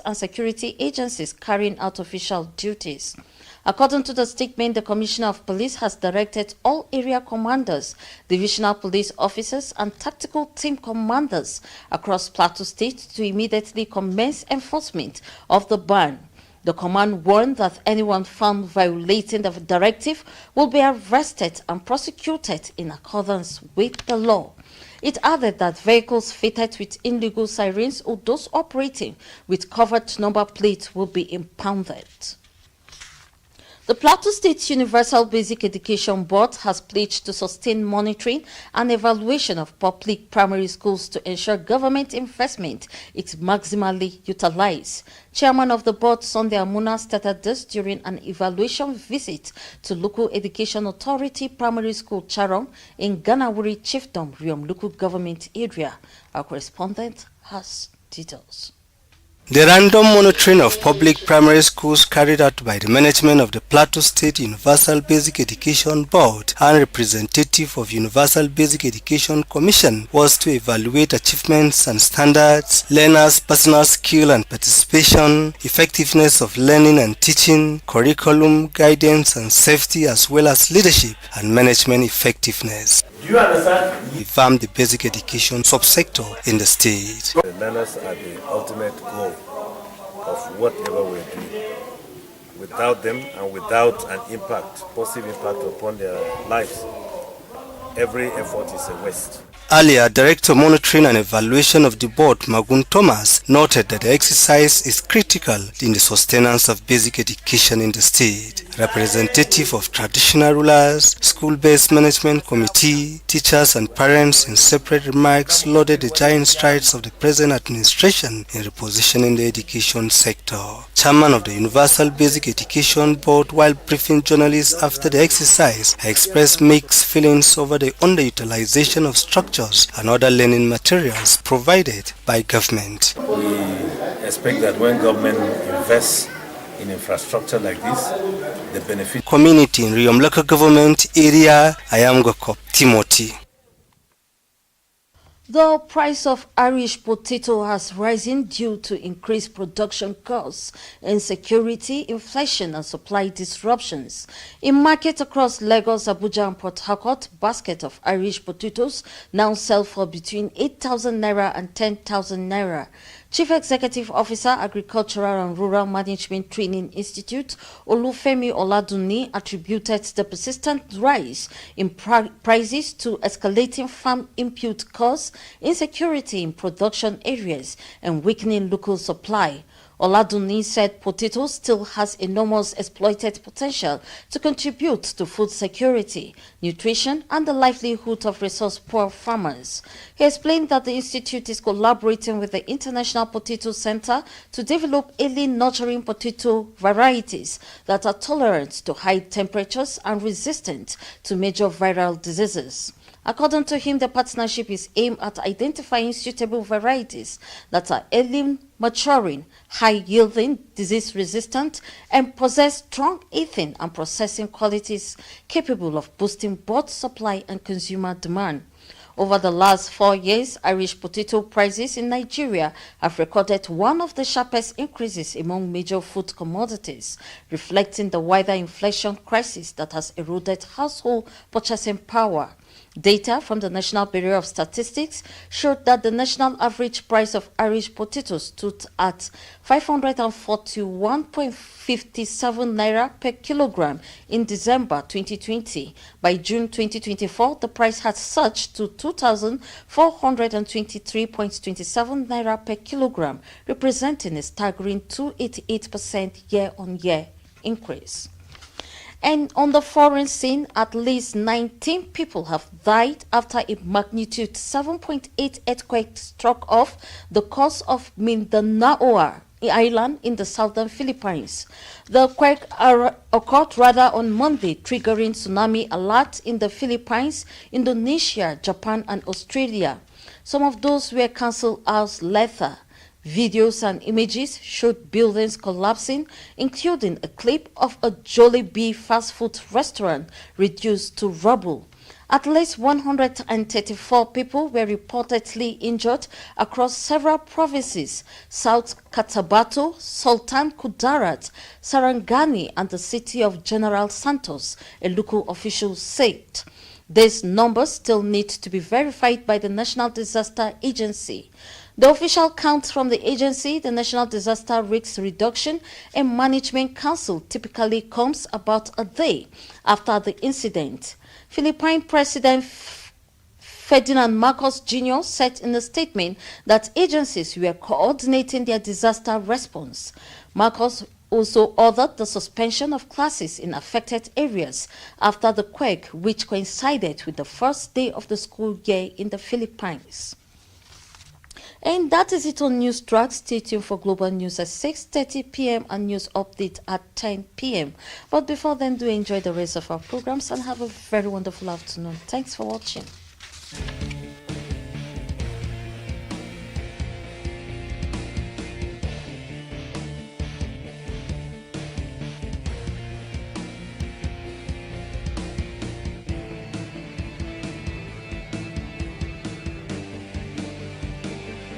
and security agencies carrying out official duties. According to the statement, the Commissioner of Police has directed all area commanders, divisional police officers, and tactical team commanders across Plateau State to immediately commence enforcement of the ban. The command warned that anyone found violating the directive will be arrested and prosecuted in accordance with the law. It added that vehicles fitted with illegal sirens or those operating with covered number plates will be impounded. The Plateau State Universal Basic Education Board has pledged to sustain monitoring and evaluation of public primary schools to ensure government investment is maximally utilized. Chairman of the board, Sunday Amuna, stated this during an evaluation visit to Local Education Authority Primary School Charom in Ganawuri Chiefdom, Riom Local Government Area. Our correspondent has details. The random monitoring of public primary schools carried out by the management of the Plateau State Universal Basic Education Board and representative of Universal Basic Education Commission was to evaluate achievements and standards, learners' personal skill and participation, effectiveness of learning and teaching, curriculum, guidance and safety, as well as leadership and management effectiveness. Do you understand? We farm the basic education subsector in the state. The learners are the ultimate goal of whatever we're doing. Without them and without an impact, positive impact upon their lives, every effort is a waste. Earlier, Director Monitoring and Evaluation of the Board, Magun Thomas, noted that the exercise is critical in the sustenance of basic education in the state. Representative of traditional rulers, school-based management committee, teachers and parents in separate remarks lauded the giant strides of the present administration in repositioning the education sector. Chairman of the Universal Basic Education Board, while briefing journalists after the exercise, expressed mixed feelings over the underutilization of structures and other learning materials provided by government. We expect that when government invests in infrastructure like this, the benefit. Community in Riom local government area, Ayamgokop Timothy. The price of Irish potato has risen due to increased production costs, insecurity, inflation and supply disruptions. In markets across Lagos, Abuja and Port Harcourt, basket of Irish potatoes now sell for between 8,000 naira and 10,000 naira. Chief Executive Officer, Agricultural and Rural Management Training Institute, Olufemi Oladunni, attributed the persistent rise in prices to escalating farm input costs, insecurity in production areas, and weakening local supply. Oladunni said potatoes still has enormous exploited potential to contribute to food security, nutrition, and the livelihood of resource-poor farmers. He explained that the institute is collaborating with the International Potato Center to develop early nurturing potato varieties that are tolerant to high temperatures and resistant to major viral diseases. According to him, the partnership is aimed at identifying suitable varieties that are early maturing, high-yielding, disease-resistant, and possess strong eating and processing qualities capable of boosting both supply and consumer demand. Over the last 4 years, Irish potato prices in Nigeria have recorded one of the sharpest increases among major food commodities, reflecting the wider inflation crisis that has eroded household purchasing power. Data from the National Bureau of Statistics showed that the national average price of Irish potatoes stood at 541.57 naira per kilogram in December 2020. By June 2024, the price had surged to 2,423.27 naira per kilogram, representing a staggering 288% year-on-year increase. And on the foreign scene, at least 19 people have died after a magnitude 7.8 earthquake struck off the coast of Mindanao Island in the southern Philippines. The quake occurred on Monday, triggering tsunami alert in the Philippines, Indonesia, Japan, and Australia. Some of those were cancelled hours later. Videos and images showed buildings collapsing, including a clip of a Jollibee fast food restaurant reduced to rubble. At least 134 people were reportedly injured across several provinces: South Cotabato, Sultan Kudarat, Sarangani, and the city of General Santos, a local official said. These numbers still need to be verified by the National Disaster Agency. The official count from the agency, the National Disaster Risk Reduction and Management Council, typically comes about a day after the incident. Philippine President Ferdinand Marcos Jr. said in a statement that agencies were coordinating their disaster response. Marcos also ordered the suspension of classes in affected areas after the quake, which coincided with the first day of the school year in the Philippines. And that is it on News Track. Stay tuned for global news at 6:30 p.m. and news update at 10 p.m. But before then, do enjoy the rest of our programs and have a very wonderful afternoon. Thanks for watching.